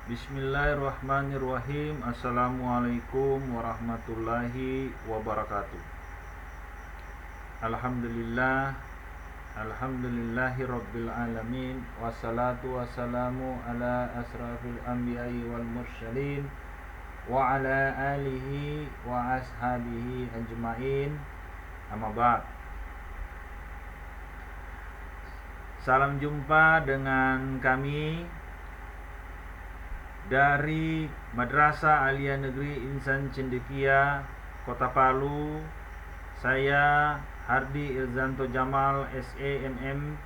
Bismillahirrahmanirrahim. Assalamualaikum warahmatullahi wabarakatuh. Alhamdulillah, alhamdulillahi rabbil alamin. Wassalatu wassalamu ala asrafil anbiya'i wal mursalin wa ala alihi wa ashabihi ajmain. Amma ba'd. Salam jumpa dengan kami dari Madrasah Aliyah Negeri Insan Cendekia, Kota Palu. Saya Hardi Ilzanto Jamal, SEMM,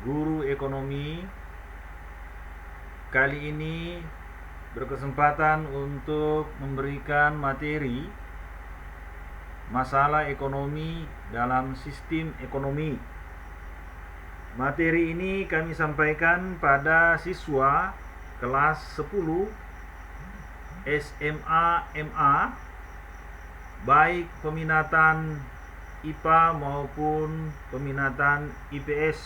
Guru Ekonomi. Kali ini berkesempatan untuk memberikan materi masalah ekonomi dalam sistem ekonomi. Materi ini kami sampaikan pada siswa kelas 10 SMA MA, baik peminatan IPA maupun peminatan IPS.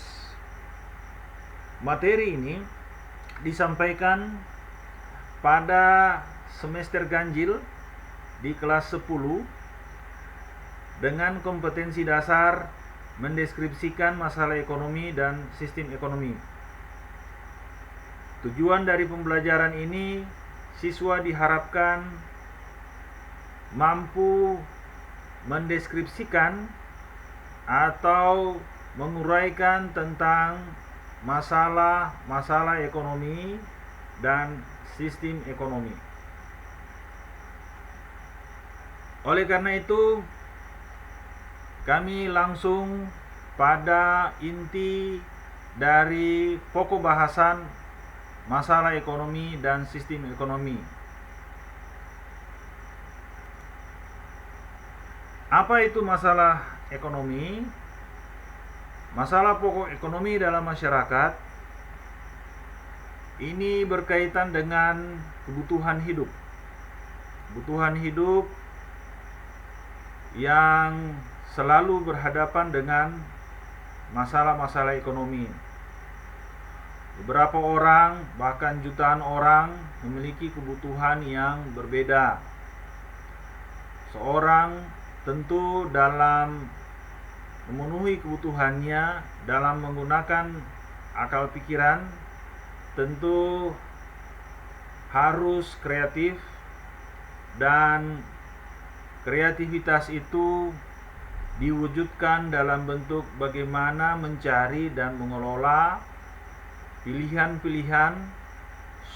Materi ini disampaikan pada semester ganjil di kelas 10 dengan kompetensi dasar mendeskripsikan masalah ekonomi dan sistem ekonomi. Tujuan dari pembelajaran ini, siswa diharapkan mampu mendeskripsikan atau menguraikan tentang masalah ekonomi dan sistem ekonomi. Oleh karena itu, kami langsung pada inti dari pokok bahasan masalah ekonomi dan sistem ekonomi. Apa itu masalah ekonomi? Masalah pokok ekonomi dalam masyarakat ini berkaitan dengan kebutuhan hidup. Kebutuhan hidup yang selalu berhadapan dengan masalah-masalah ekonomi. Beberapa orang, bahkan jutaan orang, memiliki kebutuhan yang berbeda. Seorang tentu dalam memenuhi kebutuhannya, dalam menggunakan akal pikiran, tentu harus kreatif, dan kreativitas itu diwujudkan dalam bentuk bagaimana mencari dan mengelola pilihan-pilihan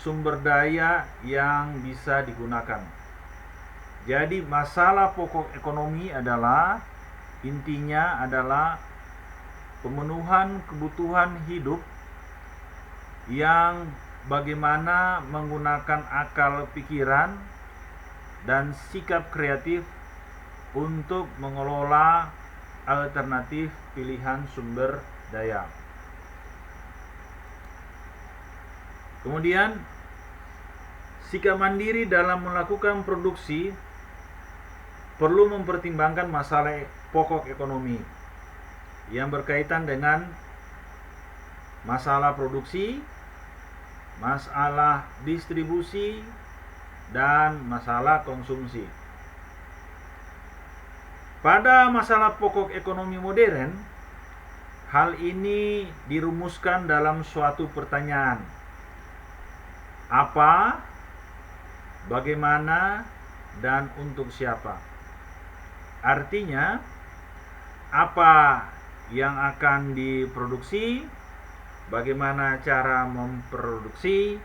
sumber daya yang bisa digunakan. Jadi masalah pokok ekonomi adalah, intinya adalah pemenuhan kebutuhan hidup yang bagaimana menggunakan akal pikiran dan sikap kreatif untuk mengelola alternatif pilihan sumber daya. Kemudian, sikap mandiri dalam melakukan produksi perlu mempertimbangkan masalah pokok ekonomi yang berkaitan dengan masalah produksi, masalah distribusi, dan masalah konsumsi. Pada masalah pokok ekonomi modern, hal ini dirumuskan dalam suatu pertanyaan. Apa, bagaimana, dan untuk siapa? Artinya, apa yang akan diproduksi, bagaimana cara memproduksi,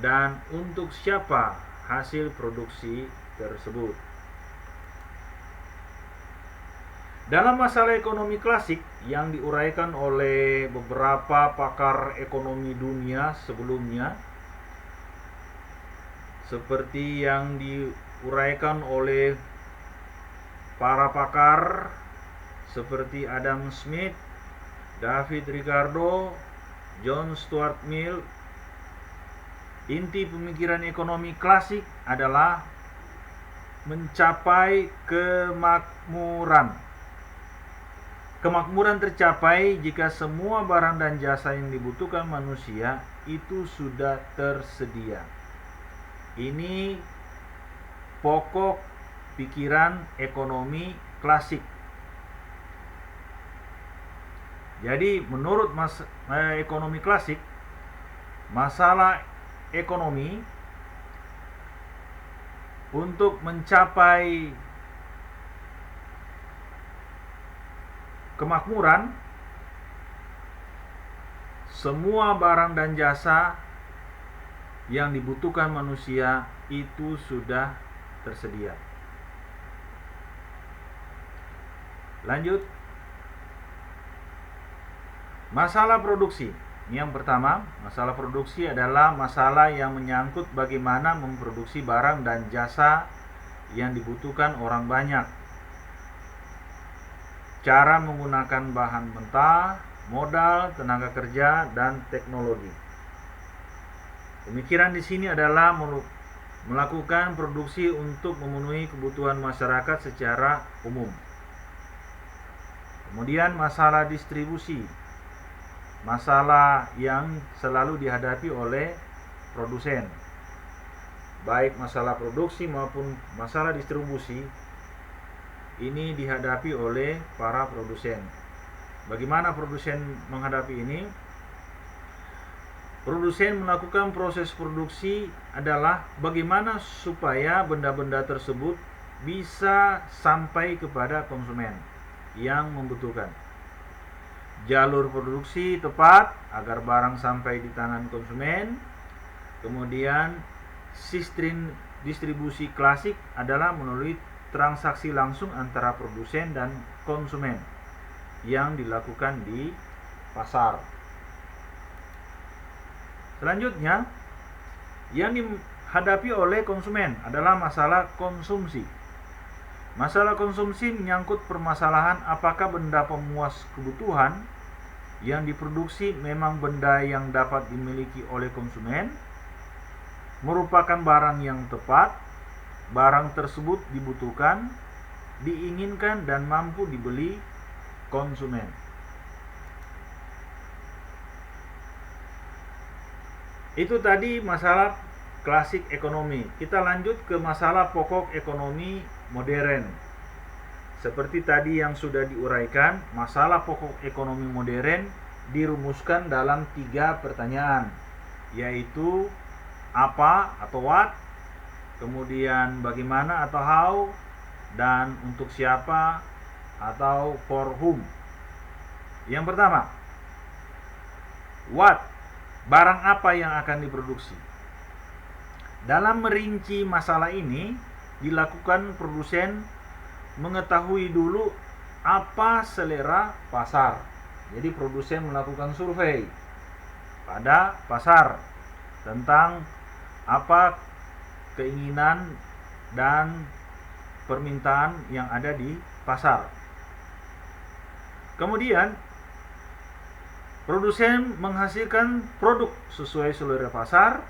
dan untuk siapa hasil produksi tersebut. Dalam masalah ekonomi klasik yang diuraikan oleh beberapa pakar ekonomi dunia sebelumnya, seperti yang diuraikan oleh para pakar seperti Adam Smith, David Ricardo, John Stuart Mill, inti pemikiran ekonomi klasik adalah mencapai kemakmuran. Kemakmuran tercapai jika semua barang dan jasa yang dibutuhkan manusia itu sudah tersedia. Ini pokok pikiran ekonomi klasik. Jadi menurut ekonomi klasik, masalah ekonomi untuk mencapai kemakmuran, semua barang dan jasa yang dibutuhkan manusia itu sudah tersedia. Lanjut. Masalah produksi. Yang pertama, masalah produksi adalah masalah yang menyangkut bagaimana memproduksi barang dan jasa yang dibutuhkan orang banyak. Cara menggunakan bahan mentah, modal, tenaga kerja, dan teknologi. Pemikiran di sini adalah melakukan produksi untuk memenuhi kebutuhan masyarakat secara umum. Kemudian masalah distribusi. Masalah yang selalu dihadapi oleh produsen. Baik masalah produksi maupun masalah distribusi ini dihadapi oleh para produsen. Bagaimana produsen menghadapi ini? Produsen melakukan proses produksi adalah bagaimana supaya benda-benda tersebut bisa sampai kepada konsumen yang membutuhkan. Jalur produksi tepat agar barang sampai di tangan konsumen. Kemudian sistem distribusi klasik adalah melalui transaksi langsung antara produsen dan konsumen yang dilakukan di pasar. Selanjutnya, yang dihadapi oleh konsumen adalah masalah konsumsi. Masalah konsumsi menyangkut permasalahan apakah benda pemuas kebutuhan yang diproduksi memang benda yang dapat dimiliki oleh konsumen, merupakan barang yang tepat, barang tersebut dibutuhkan, diinginkan, dan mampu dibeli konsumen. Itu tadi masalah klasik ekonomi. Kita lanjut ke masalah pokok ekonomi modern. Seperti tadi yang sudah diuraikan, masalah pokok ekonomi modern dirumuskan dalam 3 pertanyaan, yaitu apa atau what, kemudian bagaimana atau how, dan untuk siapa atau for whom. Yang pertama, what, barang apa yang akan diproduksi. Dalam merinci masalah ini, dilakukan produsen mengetahui dulu apa selera pasar. Jadi produsen melakukan survei pada pasar tentang apa keinginan dan permintaan yang ada di pasar. Kemudian produsen menghasilkan produk sesuai selera pasar.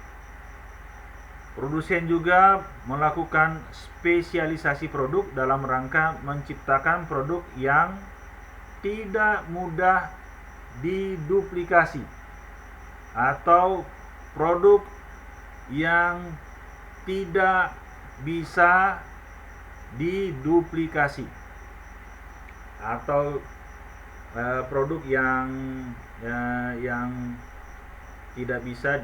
Produsen juga melakukan spesialisasi produk dalam rangka menciptakan produk yang tidak mudah diduplikasi atau produk yang tidak bisa diduplikasi atau produk yang tidak bisa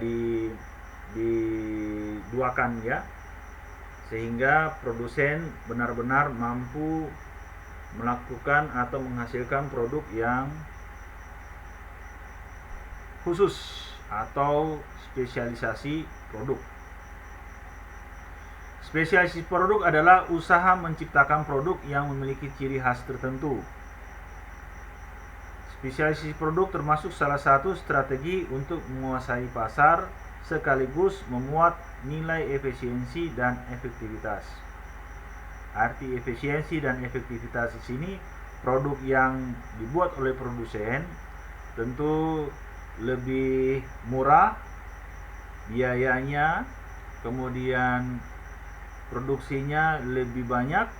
diduakan, ya, sehingga produsen benar-benar mampu melakukan atau menghasilkan produk yang khusus atau spesialisasi produk. Spesialisasi produk adalah usaha menciptakan produk yang memiliki ciri khas tertentu. Spesialisasi produk termasuk salah satu strategi untuk menguasai pasar sekaligus memuat nilai efisiensi dan efektivitas. Arti efisiensi dan efektivitas di sini, produk yang dibuat oleh produsen tentu lebih murah biayanya, kemudian produksinya lebih banyak,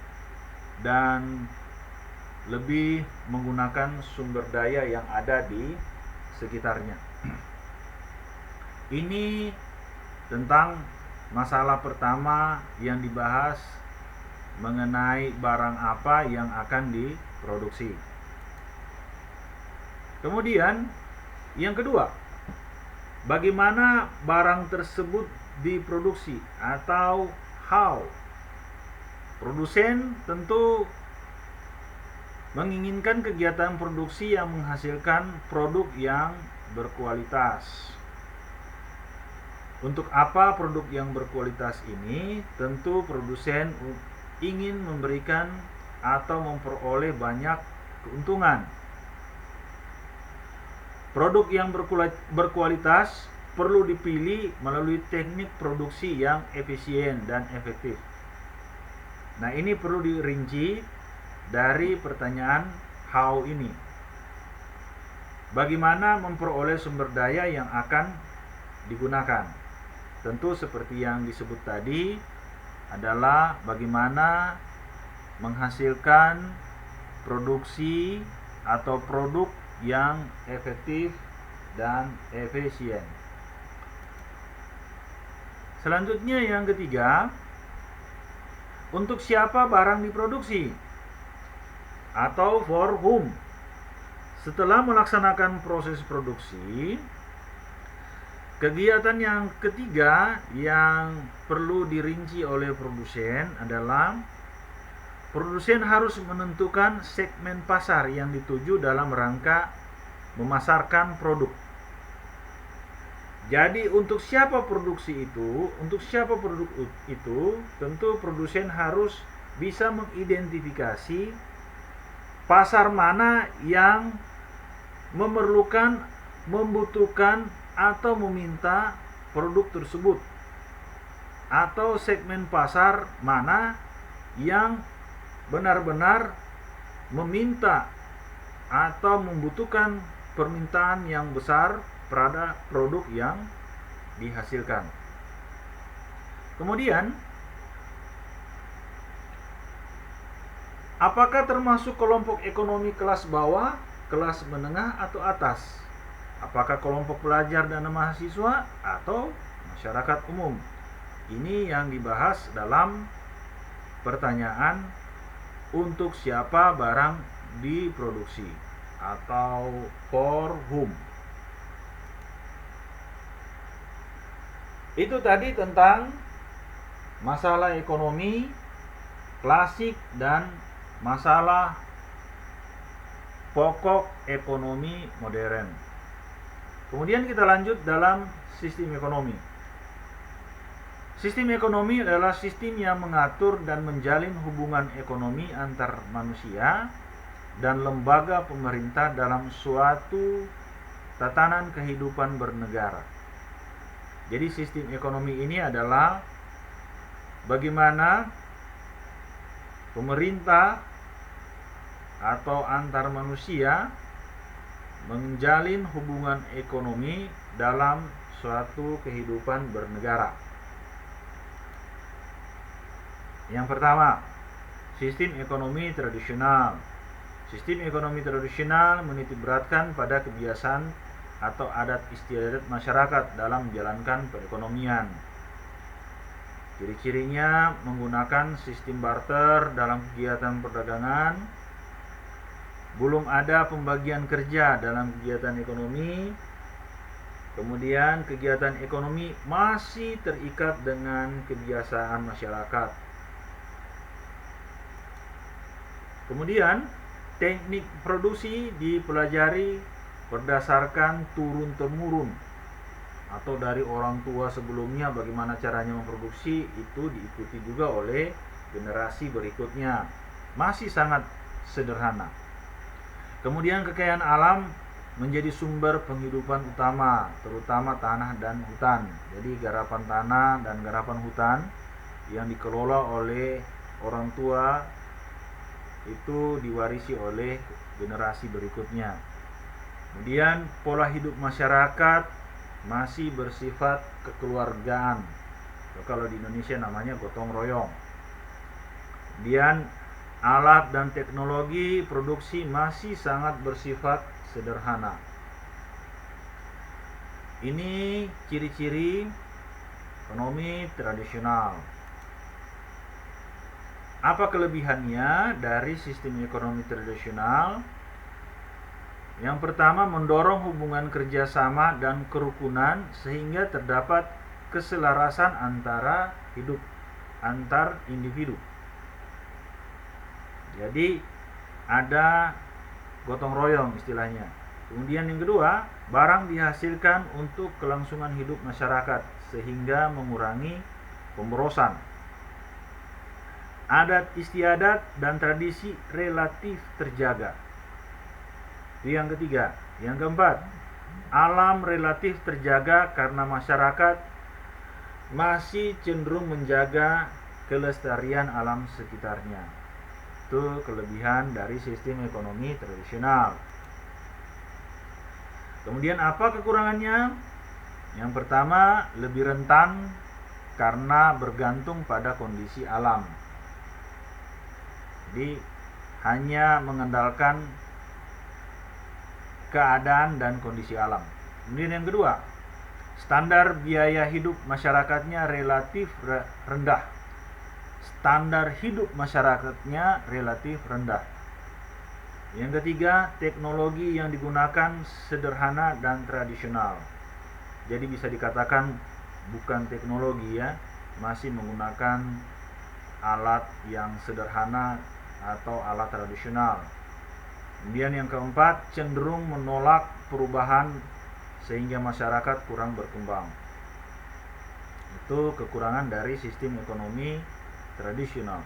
dan lebih menggunakan sumber daya yang ada di sekitarnya. Ini tentang masalah pertama yang dibahas mengenai barang apa yang akan diproduksi. Kemudian yang kedua, bagaimana barang tersebut diproduksi atau how. Produsen tentu menginginkan kegiatan produksi yang menghasilkan produk yang berkualitas. Untuk apa produk yang berkualitas ini? Tentu produsen ingin memberikan atau memperoleh banyak keuntungan. Produk yang berkualitas perlu dipilih melalui teknik produksi yang efisien dan efektif. Nah, ini perlu dirinci dari pertanyaan how ini. Bagaimana memperoleh sumber daya yang akan digunakan? Tentu seperti yang disebut tadi adalah bagaimana menghasilkan produksi atau produk yang efektif dan efisien. Selanjutnya yang ketiga, untuk siapa barang diproduksi atau for whom. Setelah melaksanakan proses produksi, kegiatan yang ketiga yang perlu dirinci oleh produsen adalah produsen harus menentukan segmen pasar yang dituju dalam rangka memasarkan produk. Jadi untuk siapa produksi itu, tentu produsen harus bisa mengidentifikasi pasar mana yang memerlukan, membutuhkan atau meminta produk tersebut, atau segmen pasar mana yang benar-benar meminta atau membutuhkan permintaan yang besar pada produk yang dihasilkan. Kemudian, apakah termasuk kelompok ekonomi kelas bawah, kelas menengah atau atas? Apakah kelompok pelajar dan mahasiswa atau masyarakat umum? Ini yang dibahas dalam pertanyaan untuk siapa barang diproduksi atau for whom. Itu tadi tentang masalah ekonomi klasik dan masalah pokok ekonomi modern. Kemudian kita lanjut dalam sistem ekonomi. Sistem ekonomi adalah sistem yang mengatur dan menjalin hubungan ekonomi antar manusia dan lembaga pemerintah dalam suatu tatanan kehidupan bernegara. Jadi sistem ekonomi ini adalah bagaimana pemerintah atau antar manusia menjalin hubungan ekonomi dalam suatu kehidupan bernegara. Yang pertama, sistem ekonomi tradisional. Sistem ekonomi tradisional menitikberatkan pada kebiasaan atau adat istiadat masyarakat dalam menjalankan perekonomian. Ciri-cirinya menggunakan sistem barter dalam kegiatan perdagangan. Belum ada pembagian kerja dalam kegiatan ekonomi. Kemudian kegiatan ekonomi masih terikat dengan kebiasaan masyarakat. Kemudian teknik produksi dipelajari berdasarkan turun-temurun atau dari orang tua sebelumnya bagaimana caranya memproduksi, itu diikuti juga oleh generasi berikutnya. Masih sangat sederhana. Kemudian kekayaan alam menjadi sumber penghidupan utama, terutama tanah dan hutan. Jadi garapan tanah dan garapan hutan yang dikelola oleh orang tua itu diwarisi oleh generasi berikutnya. Kemudian pola hidup masyarakat masih bersifat kekeluargaan. Kalau di Indonesia namanya gotong royong. Kemudian alat dan teknologi produksi masih sangat bersifat sederhana. Ini ciri-ciri ekonomi tradisional. Apa kelebihannya dari sistem ekonomi tradisional? Yang pertama, mendorong hubungan kerjasama dan kerukunan sehingga terdapat keselarasan antar individu. Jadi ada gotong royong istilahnya. Kemudian yang kedua, barang dihasilkan untuk kelangsungan hidup masyarakat sehingga mengurangi pemborosan. Adat istiadat dan tradisi relatif terjaga. Itu yang ketiga. Yang keempat, alam relatif terjaga karena masyarakat masih cenderung menjaga kelestarian alam sekitarnya. Itu kelebihan dari sistem ekonomi tradisional. Kemudian apa kekurangannya? Yang pertama, lebih rentan karena bergantung pada kondisi alam. Jadi hanya mengandalkan keadaan dan kondisi alam. Kemudian yang kedua, standar biaya hidup masyarakatnya relatif rendah. Standar hidup masyarakatnya relatif rendah. Yang ketiga, teknologi yang digunakan sederhana dan tradisional. Jadi bisa dikatakan bukan teknologi ya, masih menggunakan alat yang sederhana atau alat tradisional. Kemudian yang keempat, cenderung menolak perubahan sehingga masyarakat kurang berkembang. Itu kekurangan dari sistem ekonomi tradisional.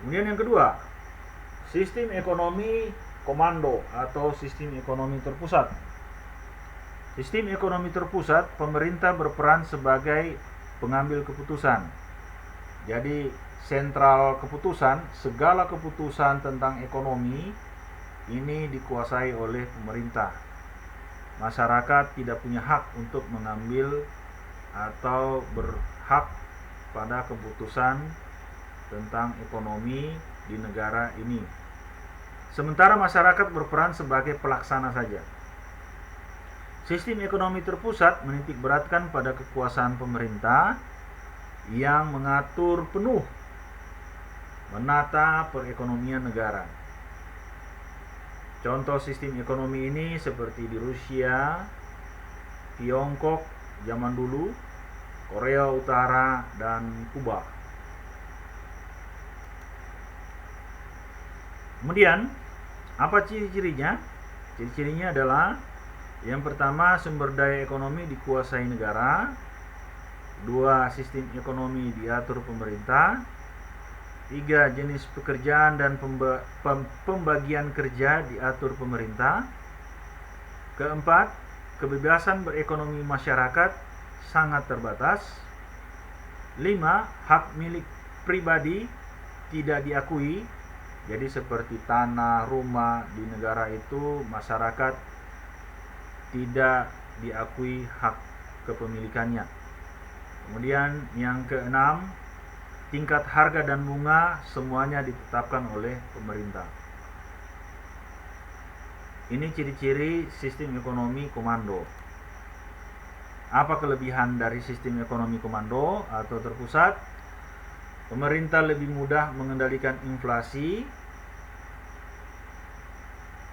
Kemudian yang kedua, sistem ekonomi komando atau sistem ekonomi terpusat. Sistem ekonomi terpusat, pemerintah berperan sebagai pengambil keputusan. Jadi sentral keputusan, segala keputusan tentang ekonomi ini dikuasai oleh pemerintah. Masyarakat tidak punya hak untuk mengambil atau berhak pada keputusan tentang ekonomi di negara ini. Sementara masyarakat berperan sebagai pelaksana saja. Sistem ekonomi terpusat menitik beratkan pada kekuasaan pemerintah yang mengatur penuh menata perekonomian negara. Contoh sistem ekonomi ini seperti di Rusia, Tiongkok zaman dulu, Korea Utara, dan Kuba. Kemudian, apa ciri-cirinya? Ciri-cirinya adalah yang pertama, sumber daya ekonomi dikuasai negara. Dua, sistem ekonomi diatur pemerintah. Tiga, jenis pekerjaan dan pembagian kerja diatur pemerintah. Keempat, kebebasan berekonomi masyarakat sangat terbatas. 5, hak milik pribadi tidak diakui. Jadi seperti tanah, rumah di negara itu masyarakat tidak diakui hak kepemilikannya. Kemudian yang keenam, tingkat harga dan bunga semuanya ditetapkan oleh pemerintah. Ini ciri-ciri sistem ekonomi komando. Apa kelebihan dari sistem ekonomi komando atau terpusat? Pemerintah lebih mudah mengendalikan inflasi,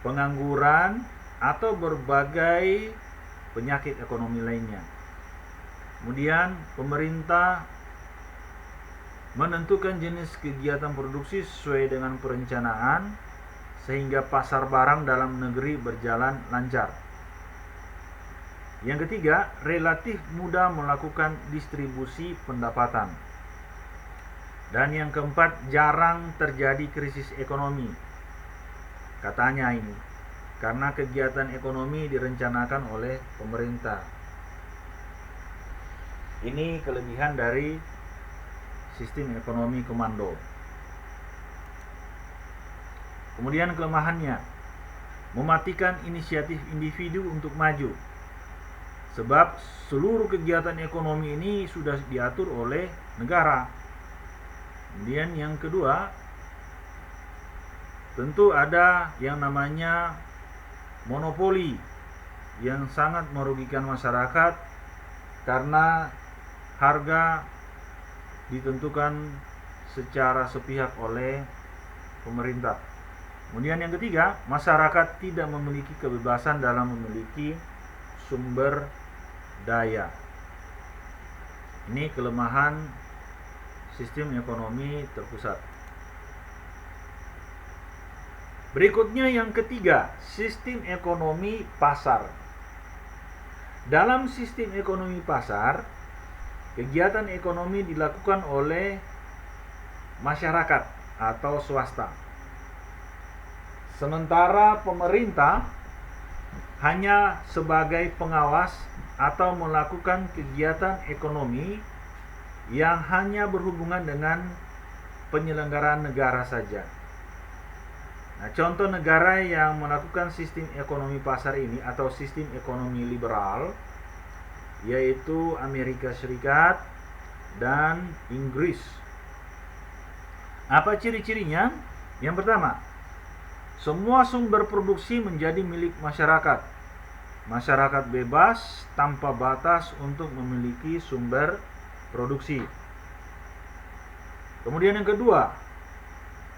pengangguran, atau berbagai penyakit ekonomi lainnya. Kemudian pemerintah menentukan jenis kegiatan produksi sesuai dengan perencanaan sehingga pasar barang dalam negeri berjalan lancar. Yang ketiga, relatif mudah melakukan distribusi pendapatan. Dan yang keempat, jarang terjadi krisis ekonomi. Katanya ini, karena kegiatan ekonomi direncanakan oleh pemerintah. Ini kelebihan dari sistem ekonomi komando. Kemudian kelemahannya, mematikan inisiatif individu untuk maju. Sebab seluruh kegiatan ekonomi ini sudah diatur oleh negara. Kemudian yang kedua, tentu ada yang namanya monopoli yang sangat merugikan masyarakat karena harga ditentukan secara sepihak oleh pemerintah. Kemudian yang ketiga, masyarakat tidak memiliki kebebasan dalam memiliki sumber daya. Ini kelemahan sistem ekonomi terpusat. Berikutnya yang ketiga, sistem ekonomi pasar. Dalam sistem ekonomi pasar, kegiatan ekonomi dilakukan oleh masyarakat atau swasta. Sementara pemerintah hanya sebagai pengawas atau melakukan kegiatan ekonomi yang hanya berhubungan dengan penyelenggaraan negara saja. Nah, contoh negara yang melakukan sistem ekonomi pasar ini atau sistem ekonomi liberal yaitu Amerika Serikat dan Inggris. Apa ciri-cirinya? Yang pertama, semua sumber produksi menjadi milik masyarakat. Masyarakat bebas tanpa batas untuk memiliki sumber produksi. Kemudian yang kedua,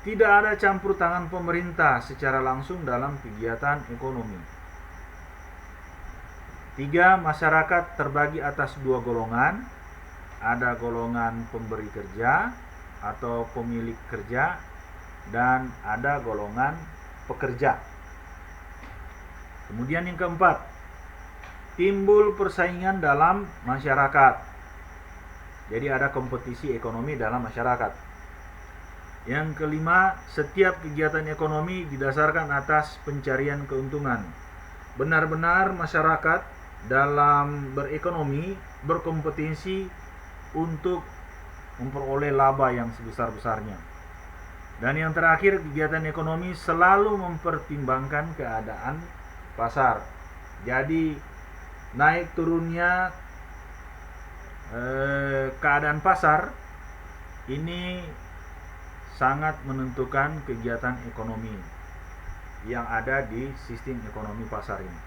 tidak ada campur tangan pemerintah secara langsung dalam kegiatan ekonomi. 3. Masyarakat terbagi atas 2 golongan. Ada golongan pemberi kerja atau pemilik kerja dan ada golongan pekerja. Kemudian yang keempat, timbul persaingan dalam masyarakat. Jadi ada kompetisi ekonomi dalam masyarakat. Yang kelima, setiap kegiatan ekonomi didasarkan atas pencarian keuntungan. Benar-benar masyarakat dalam berekonomi berkompetisi untuk memperoleh laba yang sebesar-besarnya. Dan yang terakhir, kegiatan ekonomi selalu mempertimbangkan keadaan pasar. Jadi naik turunnya keadaan pasar ini sangat menentukan kegiatan ekonomi yang ada di sistem ekonomi pasar ini.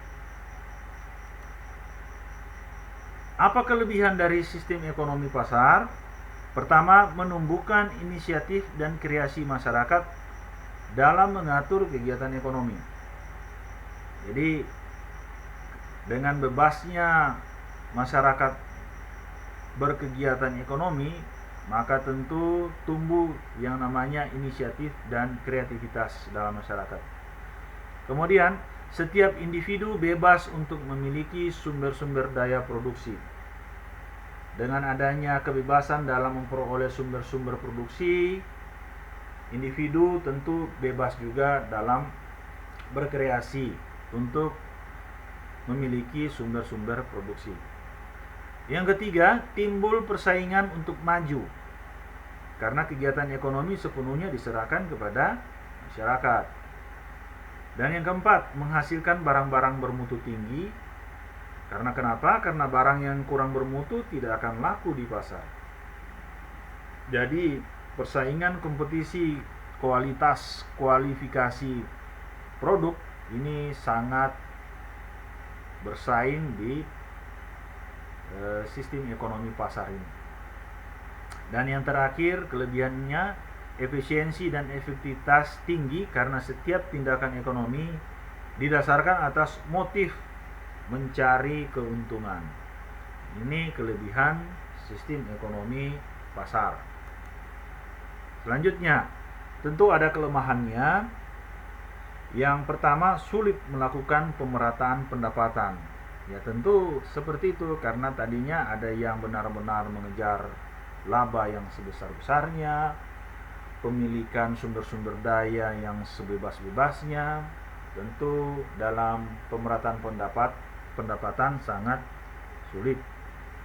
Apa kelebihan dari sistem ekonomi pasar? Pertama, menumbuhkan inisiatif dan kreasi masyarakat dalam mengatur kegiatan ekonomi. Jadi dengan bebasnya masyarakat berkegiatan ekonomi, maka tentu tumbuh yang namanya inisiatif dan kreativitas dalam masyarakat. Kemudian, setiap individu bebas untuk memiliki sumber-sumber daya produksi. Dengan adanya kebebasan dalam memperoleh sumber-sumber produksi, individu tentu bebas juga dalam berkreasi untuk memiliki sumber-sumber produksi. Yang ketiga, timbul persaingan untuk maju. Karena kegiatan ekonomi sepenuhnya diserahkan kepada masyarakat. Dan yang keempat, menghasilkan barang-barang bermutu tinggi. Karena kenapa? Karena barang yang kurang bermutu tidak akan laku di pasar. Jadi, persaingan kompetisi kualitas, kualifikasi produk ini sangat bersaing di sistem ekonomi pasar ini. Dan yang terakhir, kelebihannya efisiensi dan efektivitas tinggi karena setiap tindakan ekonomi didasarkan atas motif mencari keuntungan. Ini kelebihan sistem ekonomi pasar. Selanjutnya, tentu ada kelemahannya. Yang pertama, sulit melakukan pemerataan pendapatan. Ya tentu seperti itu karena tadinya ada yang benar-benar mengejar laba yang sebesar-besarnya, pemilikan sumber-sumber daya yang sebebas-bebasnya. Tentu dalam pemerataan pendapatan sangat sulit.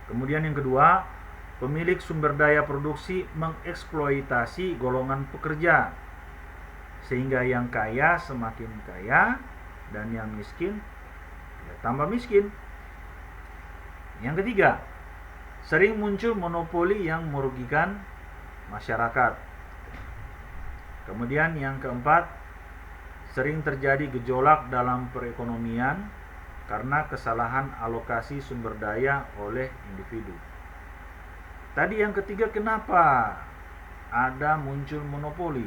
Kemudian yang kedua, pemilik sumber daya produksi mengeksploitasi golongan pekerja sehingga yang kaya semakin kaya dan yang miskin ya tambah miskin. Yang ketiga, sering muncul monopoli yang merugikan masyarakat. Kemudian yang keempat, sering terjadi gejolak dalam perekonomian karena kesalahan alokasi sumber daya oleh individu. Tadi yang ketiga, kenapa ada muncul monopoli?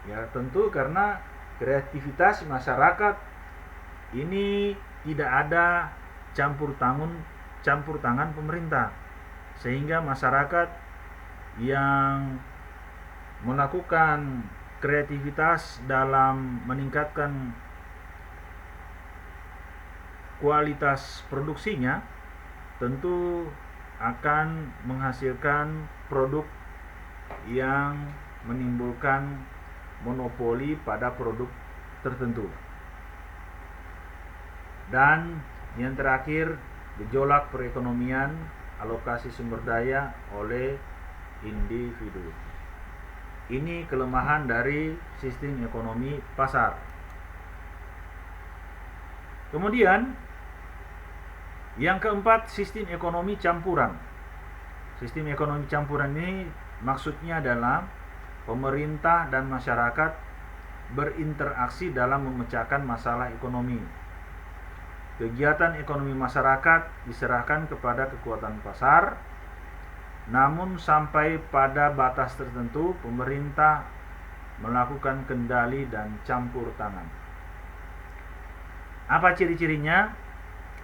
Ya tentu karena kreativitas masyarakat ini tidak ada campur tangan pemerintah, sehingga masyarakat yang melakukan kreativitas dalam meningkatkan kualitas produksinya tentu akan menghasilkan produk yang menimbulkan monopoli pada produk tertentu. Dan yang terakhir, gejolak perekonomian, alokasi sumber daya oleh individu. Ini kelemahan dari sistem ekonomi pasar. Kemudian yang keempat, sistem ekonomi campuran. Sistem ekonomi campuran ini maksudnya adalah pemerintah dan masyarakat berinteraksi dalam memecahkan masalah ekonomi. Kegiatan ekonomi masyarakat diserahkan kepada kekuatan pasar, namun sampai pada batas tertentu pemerintah melakukan kendali dan campur tangan. Apa ciri-cirinya?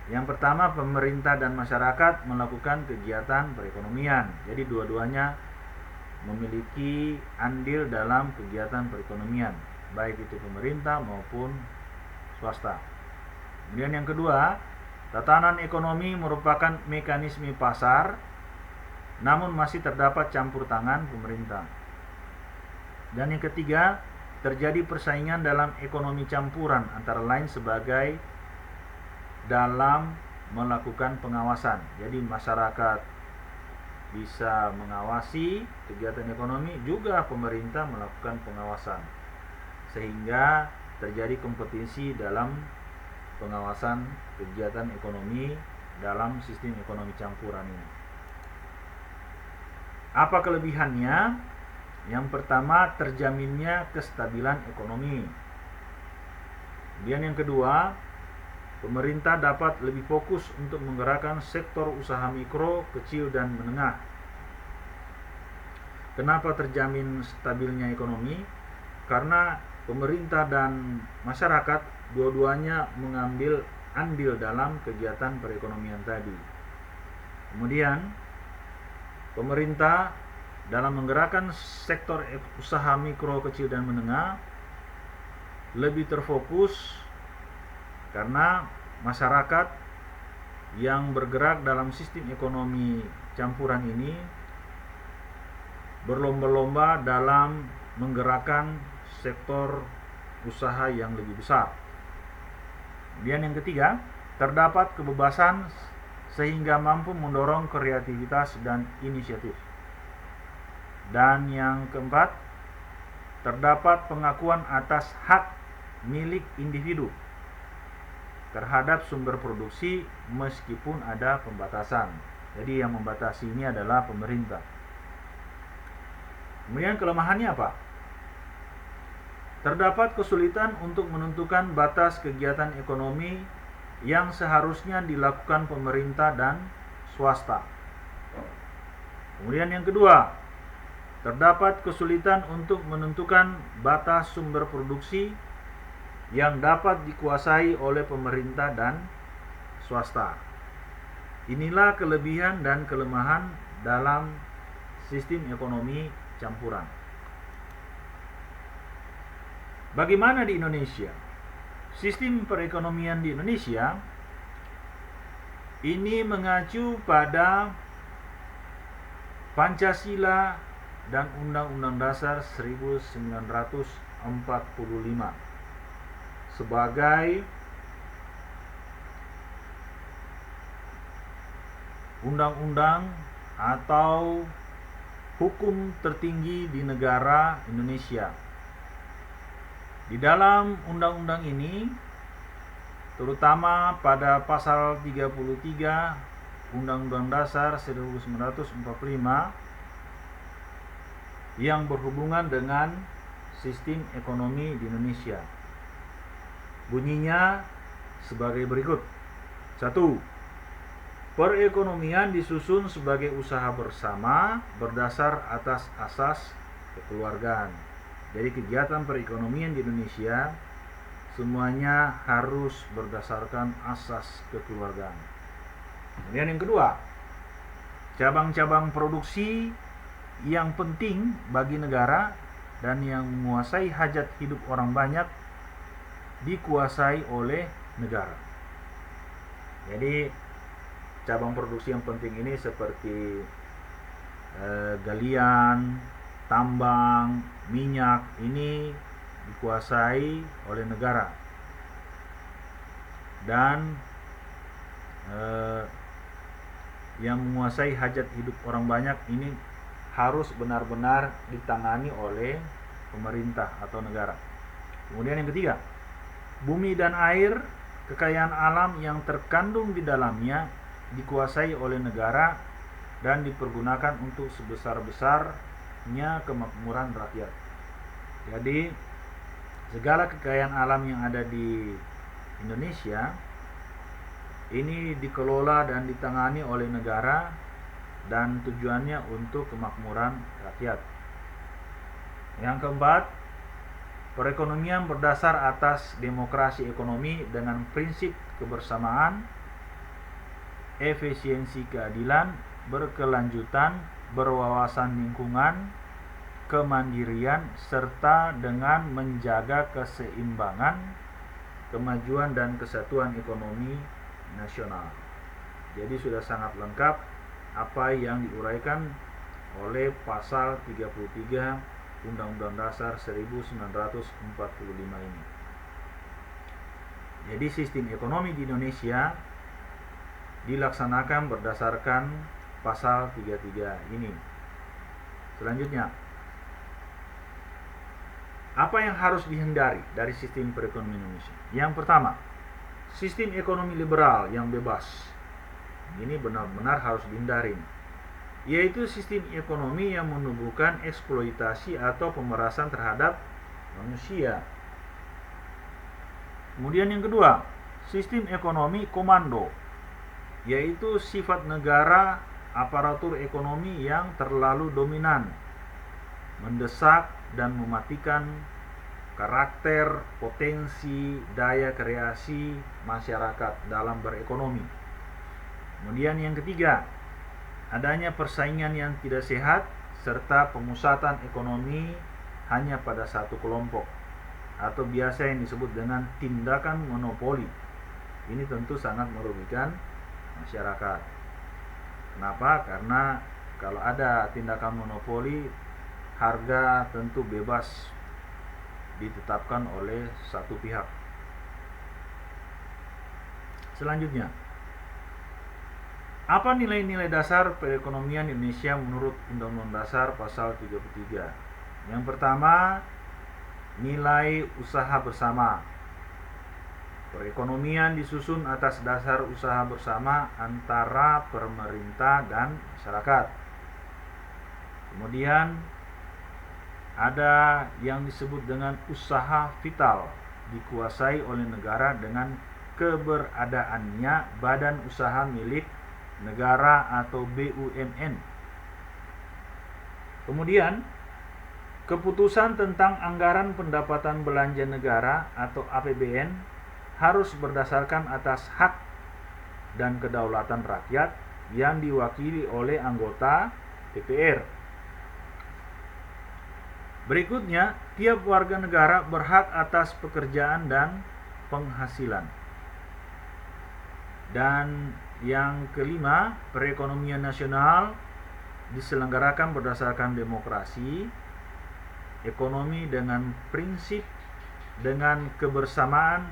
Yang pertama, pemerintah dan masyarakat melakukan kegiatan perekonomian. Jadi dua-duanya memiliki andil dalam kegiatan perekonomian, baik itu pemerintah maupun swasta. Kemudian yang kedua, tatanan ekonomi merupakan mekanisme pasar, namun masih terdapat campur tangan pemerintah. Dan yang ketiga, terjadi persaingan dalam ekonomi campuran, antara lain sebagai dalam melakukan pengawasan. Jadi masyarakat bisa mengawasi kegiatan ekonomi, juga pemerintah melakukan pengawasan, sehingga terjadi kompetisi dalam pengawasan kegiatan ekonomi dalam sistem ekonomi campuran ini. Apa kelebihannya? Yang pertama, terjaminnya kestabilan ekonomi. Kemudian yang kedua, pemerintah dapat lebih fokus untuk menggerakkan sektor usaha mikro, kecil, dan menengah. Kenapa terjamin stabilnya ekonomi? Karena pemerintah dan masyarakat dua-duanya mengambil andil dalam kegiatan perekonomian tadi. Kemudian, pemerintah dalam menggerakkan sektor usaha mikro, kecil, dan menengah lebih terfokus karena masyarakat yang bergerak dalam sistem ekonomi campuran ini berlomba-lomba dalam menggerakkan sektor usaha yang lebih besar. Kemudian yang ketiga, terdapat kebebasan sehingga mampu mendorong kreativitas dan inisiatif. Dan yang keempat, terdapat pengakuan atas hak milik individu terhadap sumber produksi meskipun ada pembatasan. Jadi yang membatasi ini adalah pemerintah. Kemudian kelemahannya apa? Terdapat kesulitan untuk menentukan batas kegiatan ekonomi yang seharusnya dilakukan pemerintah dan swasta. Kemudian yang kedua, terdapat kesulitan untuk menentukan batas sumber produksi yang dapat dikuasai oleh pemerintah dan swasta. Inilah kelebihan dan kelemahan dalam sistem ekonomi campuran. Bagaimana di Indonesia? Sistem perekonomian di Indonesia ini mengacu pada Pancasila dan Undang-Undang Dasar 1945 sebagai undang-undang atau hukum tertinggi di negara Indonesia. Di dalam undang-undang ini, terutama pada pasal 33 Undang-Undang Dasar 1945 yang berhubungan dengan sistem ekonomi di Indonesia. Bunyinya sebagai berikut. 1. Perekonomian disusun sebagai usaha bersama berdasar atas asas kekeluargaan. Jadi kegiatan perekonomian di Indonesia semuanya harus berdasarkan asas kekeluargaan. Kemudian yang kedua, cabang-cabang produksi yang penting bagi negara dan yang menguasai hajat hidup orang banyak dikuasai oleh negara. Jadi cabang produksi yang penting ini seperti galian, tambang, minyak, ini dikuasai oleh negara. Dan yang menguasai hajat hidup orang banyak ini harus benar-benar ditangani oleh pemerintah atau negara. Kemudian yang ketiga, bumi dan air, kekayaan alam yang terkandung di dalamnya dikuasai oleh negara dan dipergunakan untuk sebesar-besarnya kemakmuran rakyat. Jadi segala kekayaan alam yang ada di Indonesia ini dikelola dan ditangani oleh negara dan tujuannya untuk kemakmuran rakyat. Yang keempat, perekonomian berdasar atas demokrasi ekonomi dengan prinsip kebersamaan, efisiensi keadilan, berkelanjutan, berwawasan lingkungan, kemandirian, serta dengan menjaga keseimbangan, kemajuan dan kesatuan ekonomi nasional. Jadi sudah sangat lengkap apa yang diuraikan oleh pasal 33 Undang-Undang Dasar 1945 ini. Jadi sistem ekonomi di Indonesia dilaksanakan berdasarkan pasal 33 ini. Selanjutnya, apa yang harus dihindari dari sistem perekonomian Indonesia? Yang pertama, sistem ekonomi liberal yang bebas. Ini benar-benar harus dihindari, yaitu sistem ekonomi yang menubuhkan eksploitasi atau pemerasan terhadap manusia. Kemudian yang kedua, sistem ekonomi komando, yaitu sifat negara aparatur ekonomi yang terlalu dominan, mendesak dan mematikan karakter, potensi, daya kreasi masyarakat dalam berekonomi. Kemudian yang ketiga, adanya persaingan yang tidak sehat serta pemusatan ekonomi hanya pada satu kelompok atau biasa yang disebut dengan tindakan monopoli. Ini tentu sangat merugikan masyarakat. Kenapa? Karena kalau ada tindakan monopoli, harga tentu bebas ditetapkan oleh satu pihak. Selanjutnya, apa nilai-nilai dasar perekonomian Indonesia menurut Undang-Undang Dasar Pasal 33? Yang pertama, nilai usaha bersama. Perekonomian disusun atas dasar usaha bersama antara pemerintah dan masyarakat. Kemudian ada yang disebut dengan usaha vital, dikuasai oleh negara dengan keberadaannya badan usaha milik negara atau BUMN. Kemudian keputusan tentang anggaran pendapatan belanja negara atau APBN harus berdasarkan atas hak dan kedaulatan rakyat yang diwakili oleh anggota DPR. Berikutnya, tiap warga negara berhak atas pekerjaan dan penghasilan. Dan yang kelima, perekonomian nasional diselenggarakan berdasarkan demokrasi, ekonomi dengan prinsip, dengan kebersamaan,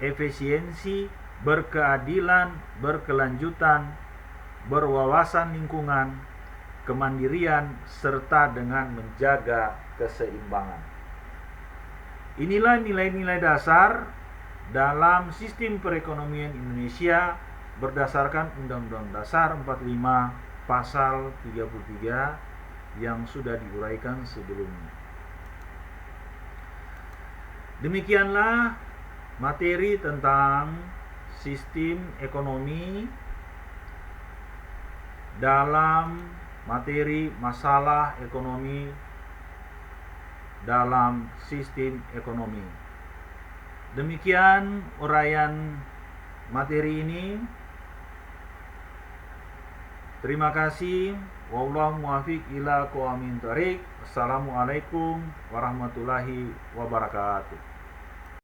efisiensi, berkeadilan, berkelanjutan, berwawasan lingkungan, kemandirian, serta dengan menjaga keseimbangan. Inilah nilai-nilai dasar dalam sistem perekonomian Indonesia berdasarkan Undang-Undang Dasar 45 Pasal 33 yang sudah diuraikan sebelumnya. Demikianlah materi tentang sistem ekonomi dalam materi masalah ekonomi dalam sistem ekonomi. Demikian uraian materi ini. Terima kasih. Wallahu muwaffiq ila aqwamit thoriq. Assalamualaikum warahmatullahi wabarakatuh.